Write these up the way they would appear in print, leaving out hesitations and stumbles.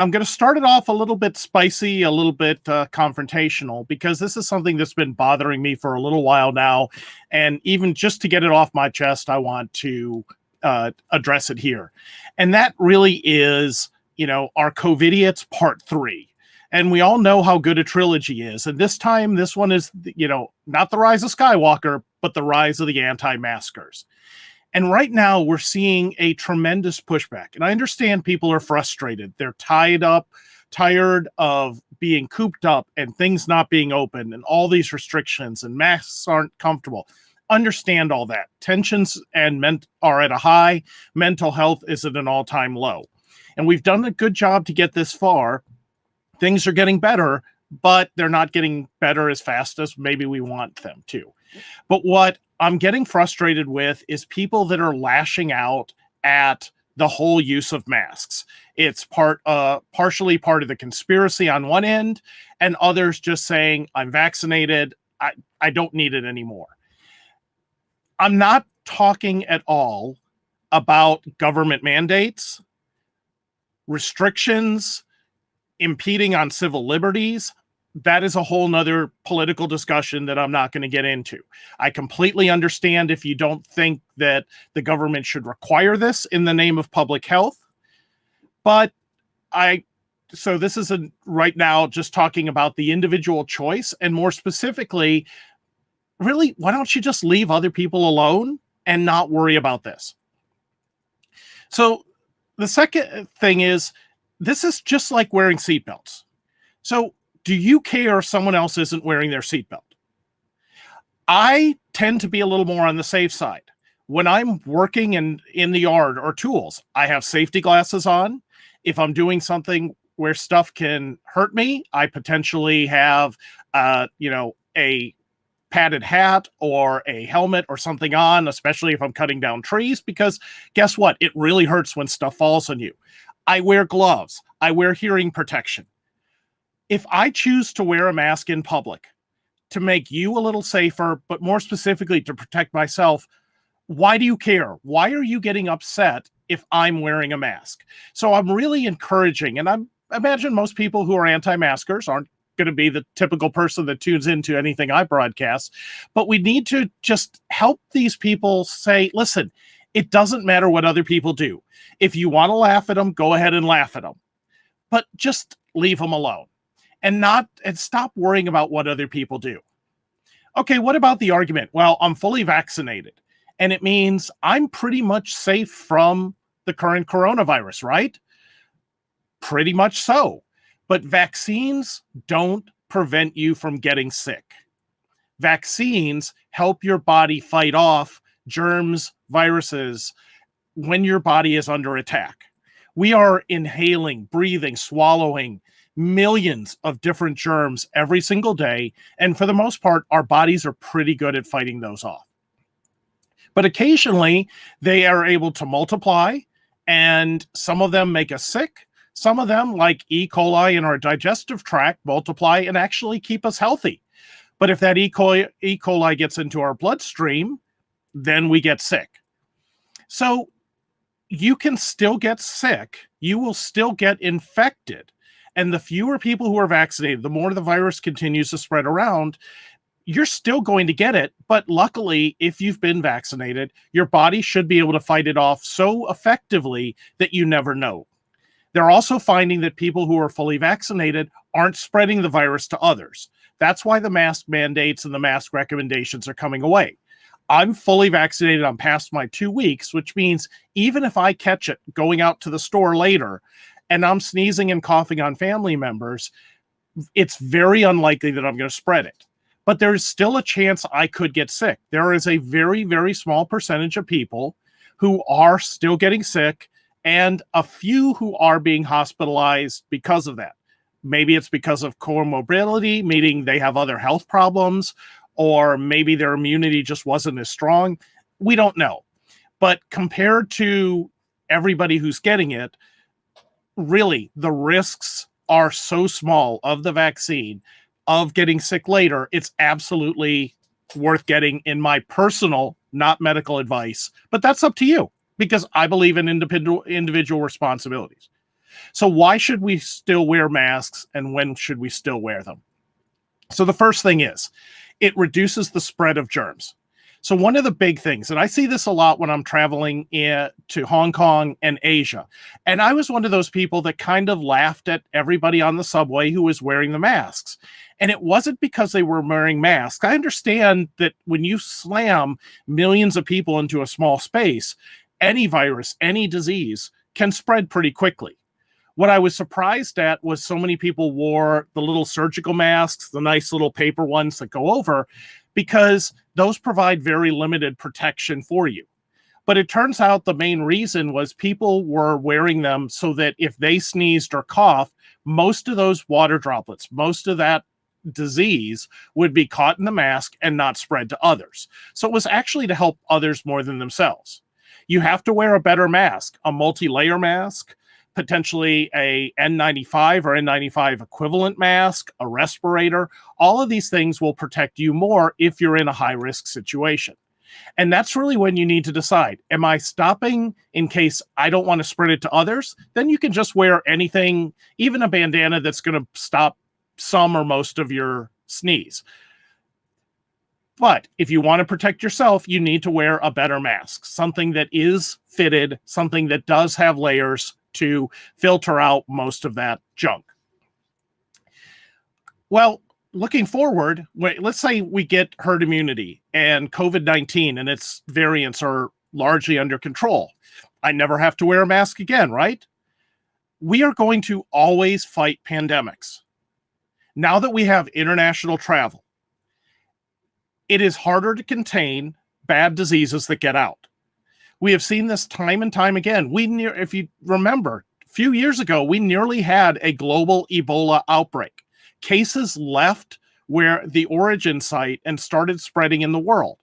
I'm going to start it off a little bit spicy, a little bit confrontational, because this is something that's been bothering me for a little while now. And even just to get it off my chest, I want to address it here. And that really is, our COVIDiots Part 3. And we all know how good a trilogy is. And this time, this one is, not the rise of Skywalker, but the rise of the anti-maskers. And right now we're seeing a tremendous pushback. And I understand people are frustrated. They're tired of being cooped up and things not being open and all these restrictions and masks aren't comfortable. Understand all that. Tensions are at a high. Mental health is at an all-time low. And we've done a good job to get this far. Things are getting better, but they're not getting better as fast as maybe we want them to. But what I'm getting frustrated with is people that are lashing out at the whole use of masks. It's partially part of the conspiracy on one end, and others just saying, I'm vaccinated, I don't need it anymore. I'm not talking at all about government mandates, restrictions, impeding on civil liberties. That is a whole nother political discussion that I'm not going to get into. I completely understand if you don't think that the government should require this in the name of public health. But so this is right now just talking about the individual choice, and more specifically, really, why don't you just leave other people alone and not worry about this? So the second thing is, this is just like wearing seatbelts. So do you care if someone else isn't wearing their seatbelt? I tend to be a little more on the safe side. When I'm working in the yard or tools, I have safety glasses on. If I'm doing something where stuff can hurt me, I potentially have, a padded hat or a helmet or something on, especially if I'm cutting down trees, because guess what? It really hurts when stuff falls on you. I wear gloves. I wear hearing protection. If I choose to wear a mask in public to make you a little safer, but more specifically to protect myself, why do you care? Why are you getting upset if I'm wearing a mask? So I'm really encouraging, and I imagine most people who are anti-maskers aren't going to be the typical person that tunes into anything I broadcast, but we need to just help these people say, listen, it doesn't matter what other people do. If you want to laugh at them, go ahead and laugh at them, but just leave them alone. And stop worrying about what other people do. Okay, what about the argument? Well, I'm fully vaccinated, and it means I'm pretty much safe from the current coronavirus, right? Pretty much so. But vaccines don't prevent you from getting sick. Vaccines help your body fight off germs, viruses, when your body is under attack. We are inhaling, breathing, swallowing millions of different germs every single day. And for the most part, our bodies are pretty good at fighting those off. But occasionally they are able to multiply, and some of them make us sick. Some of them, like E. coli in our digestive tract, multiply and actually keep us healthy. But if that E. coli gets into our bloodstream, then we get sick. So you can still get sick. You will still get infected. And the fewer people who are vaccinated, the more the virus continues to spread around, you're still going to get it. But luckily, if you've been vaccinated, your body should be able to fight it off so effectively that you never know. They're also finding that people who are fully vaccinated aren't spreading the virus to others. That's why the mask mandates and the mask recommendations are coming away. I'm fully vaccinated. I'm past my 2 weeks, which means even if I catch it going out to the store later and I'm sneezing and coughing on family members, it's very unlikely that I'm going to spread it. But there's still a chance I could get sick. There is a very, very small percentage of people who are still getting sick, and a few who are being hospitalized because of that. Maybe it's because of comorbidity, meaning they have other health problems, or maybe their immunity just wasn't as strong. We don't know. But compared to everybody who's getting it, really, the risks are so small of the vaccine, of getting sick later, it's absolutely worth getting, in my personal, not medical advice. But that's up to you, because I believe in individual responsibilities. So why should we still wear masks, and when should we still wear them? So the first thing is, it reduces the spread of germs. So one of the big things, and I see this a lot when I'm traveling to Hong Kong and Asia, and I was one of those people that kind of laughed at everybody on the subway who was wearing the masks. And it wasn't because they were wearing masks. I understand that when you slam millions of people into a small space, any virus, any disease can spread pretty quickly. What I was surprised at was so many people wore the little surgical masks, the nice little paper ones that go over, because those provide very limited protection for you. But it turns out the main reason was people were wearing them so that if they sneezed or coughed, most of those water droplets, most of that disease would be caught in the mask and not spread to others. So it was actually to help others more than themselves. You have to wear a better mask, a multi-layer mask, potentially a N95 or N95 equivalent mask, a respirator. All of these things will protect you more if you're in a high-risk situation. And that's really when you need to decide, am I stopping in case I don't want to spread it to others? Then you can just wear anything, even a bandana that's going to stop some or most of your sneeze. But if you want to protect yourself, you need to wear a better mask, something that is fitted, something that does have layers to filter out most of that junk. Well, looking forward, let's say we get herd immunity and COVID-19 and its variants are largely under control. I never have to wear a mask again, right? We are going to always fight pandemics. Now that we have international travel, it is harder to contain bad diseases that get out. We have seen this time and time again. If you remember, a few years ago, we nearly had a global Ebola outbreak. Cases left where the origin site and started spreading in the world.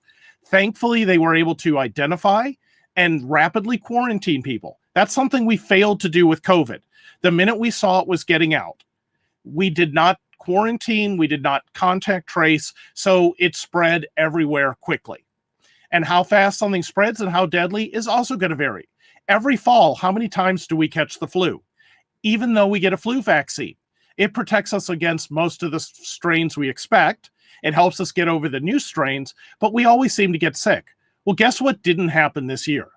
Thankfully, they were able to identify and rapidly quarantine people. That's something we failed to do with COVID. The minute we saw it was getting out, we did not quarantine, we did not contact trace, so it spread everywhere quickly. And how fast something spreads and how deadly is also going to vary. Every fall, how many times do we catch the flu? Even though we get a flu vaccine, it protects us against most of the strains we expect. It helps us get over the new strains, but we always seem to get sick. Well, guess what didn't happen this year?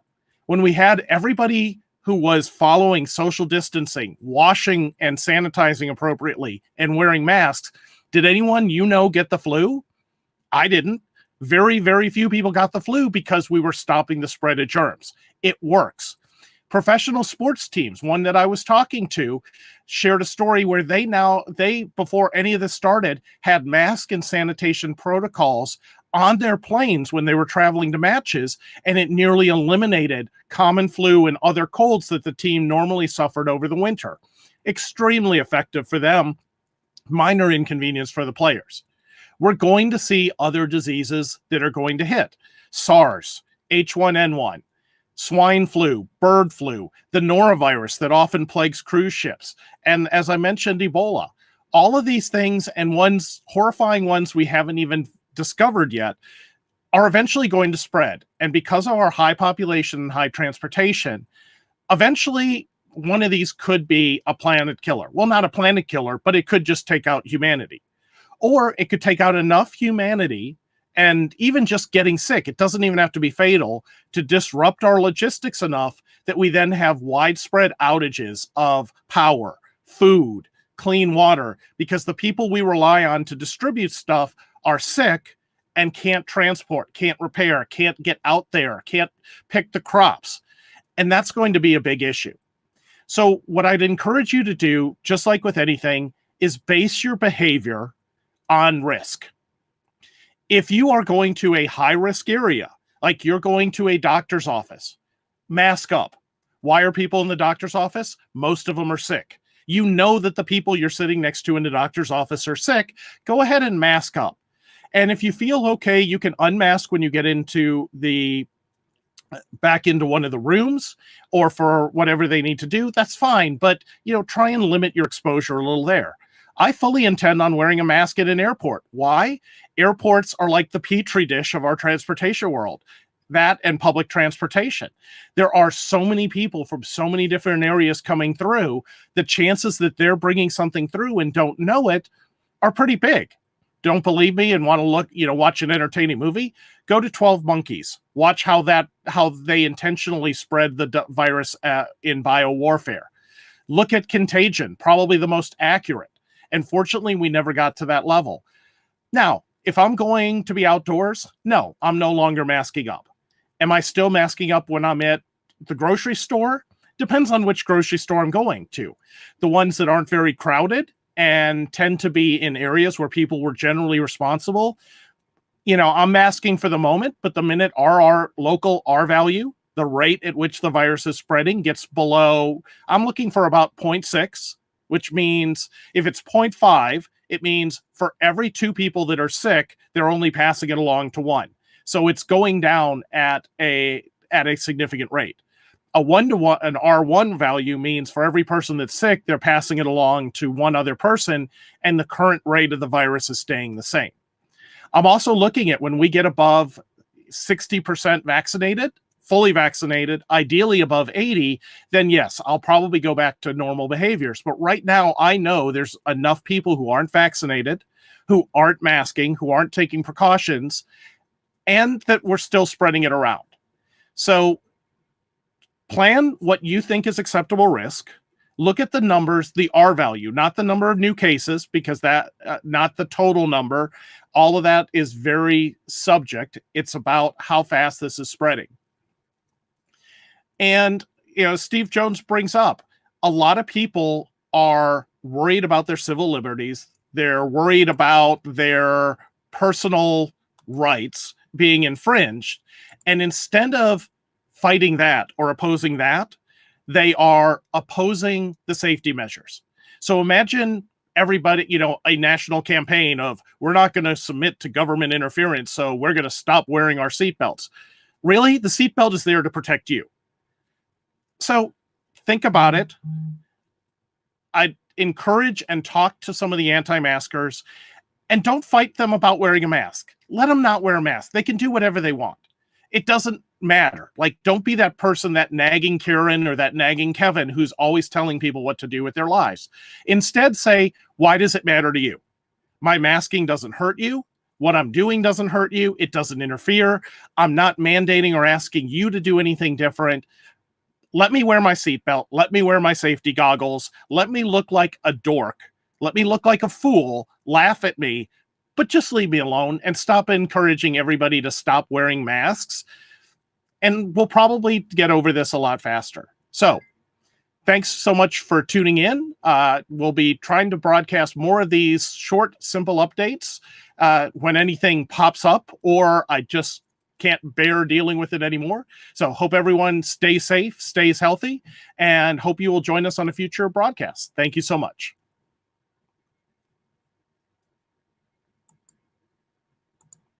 When we had everybody who was following social distancing, washing and sanitizing appropriately, and wearing masks, did anyone get the flu? I didn't. Very, very few people got the flu because we were stopping the spread of germs. It works. Professional sports teams, one that I was talking to, shared a story where they before any of this started, had mask and sanitation protocols on their planes when they were traveling to matches, and it nearly eliminated common flu and other colds that the team normally suffered over the winter. Extremely effective for them, minor inconvenience for the players. We're going to see other diseases that are going to hit. SARS, H1N1, swine flu, bird flu, the norovirus that often plagues cruise ships, and as I mentioned, Ebola. All of these things, and horrifying ones we haven't even discovered yet, are eventually going to spread. And because of our high population and high transportation, eventually one of these could be a planet killer. Well, not a planet killer, but it could just take out humanity. Or it could take out enough humanity, and even just getting sick, it doesn't even have to be fatal, to disrupt our logistics enough that we then have widespread outages of power, food, clean water, because the people we rely on to distribute stuff are sick and can't transport, can't repair, can't get out there, can't pick the crops. And that's going to be a big issue. So what I'd encourage you to do, just like with anything, is base your behavior on risk. If you are going to a high-risk area, like you're going to a doctor's office, mask up. Why are people in the doctor's office? Most of them are sick. You know that the people you're sitting next to in the doctor's office are sick. Go ahead and mask up. And if you feel okay, you can unmask when you get back into one of the rooms, or for whatever they need to do, that's fine. But, try and limit your exposure a little there. I fully intend on wearing a mask at an airport. Why? Airports are like the petri dish of our transportation world. that and public transportation. There are so many people from so many different areas coming through. The chances that they're bringing something through and don't know it are pretty big. Don't believe me and want to look, watch an entertaining movie? Go to 12 Monkeys. Watch how they intentionally spread the virus in biowarfare. Look at Contagion, probably the most accurate. And fortunately, we never got to that level. Now, if I'm going to be outdoors, no, I'm no longer masking up. Am I still masking up when I'm at the grocery store? Depends on which grocery store I'm going to. The ones that aren't very crowded and tend to be in areas where people were generally responsible, I'm masking for the moment, but the minute our local R value, the rate at which the virus is spreading, gets below, I'm looking for about 0.6, which means if it's 0.5, it means for every 2 people that are sick, they're only passing it along to 1. So it's going down at a significant rate. A 1-to-1, an R1 value means for every person that's sick, they're passing it along to 1 other person, and the current rate of the virus is staying the same. I'm also looking at when we get above 60% vaccinated, fully vaccinated, ideally above 80, then yes, I'll probably go back to normal behaviors. But right now, I know there's enough people who aren't vaccinated, who aren't masking, who aren't taking precautions, and that we're still spreading it around. So plan what you think is acceptable risk. Look at the numbers, the R value, not the number of new cases, because that, not the total number. All of that is very subject. It's about how fast this is spreading. And, Steve Jones brings up, a lot of people are worried about their civil liberties. They're worried about their personal rights being infringed. And instead of fighting that or opposing that, they are opposing the safety measures. So imagine everybody, a national campaign of, we're not going to submit to government interference, so we're going to stop wearing our seatbelts. Really? The seatbelt is there to protect you. So think about it. I encourage and talk to some of the anti-maskers, and don't fight them about wearing a mask. Let them not wear a mask. They can do whatever they want. It doesn't matter. Like, don't be that person, that nagging Karen or that nagging Kevin who's always telling people what to do with their lives. Instead, say, why does it matter to you? My masking doesn't hurt you. What I'm doing doesn't hurt you. It doesn't interfere. I'm not mandating or asking you to do anything different. Let me wear my seatbelt. Let me wear my safety goggles. Let me look like a dork. Let me look like a fool. Laugh at me. But just leave me alone and stop encouraging everybody to stop wearing masks. And we'll probably get over this a lot faster. So thanks so much for tuning in. We'll be trying to broadcast more of these short, simple updates when anything pops up or I just can't bear dealing with it anymore. So hope everyone stays safe, stays healthy, and hope you will join us on a future broadcast. Thank you so much.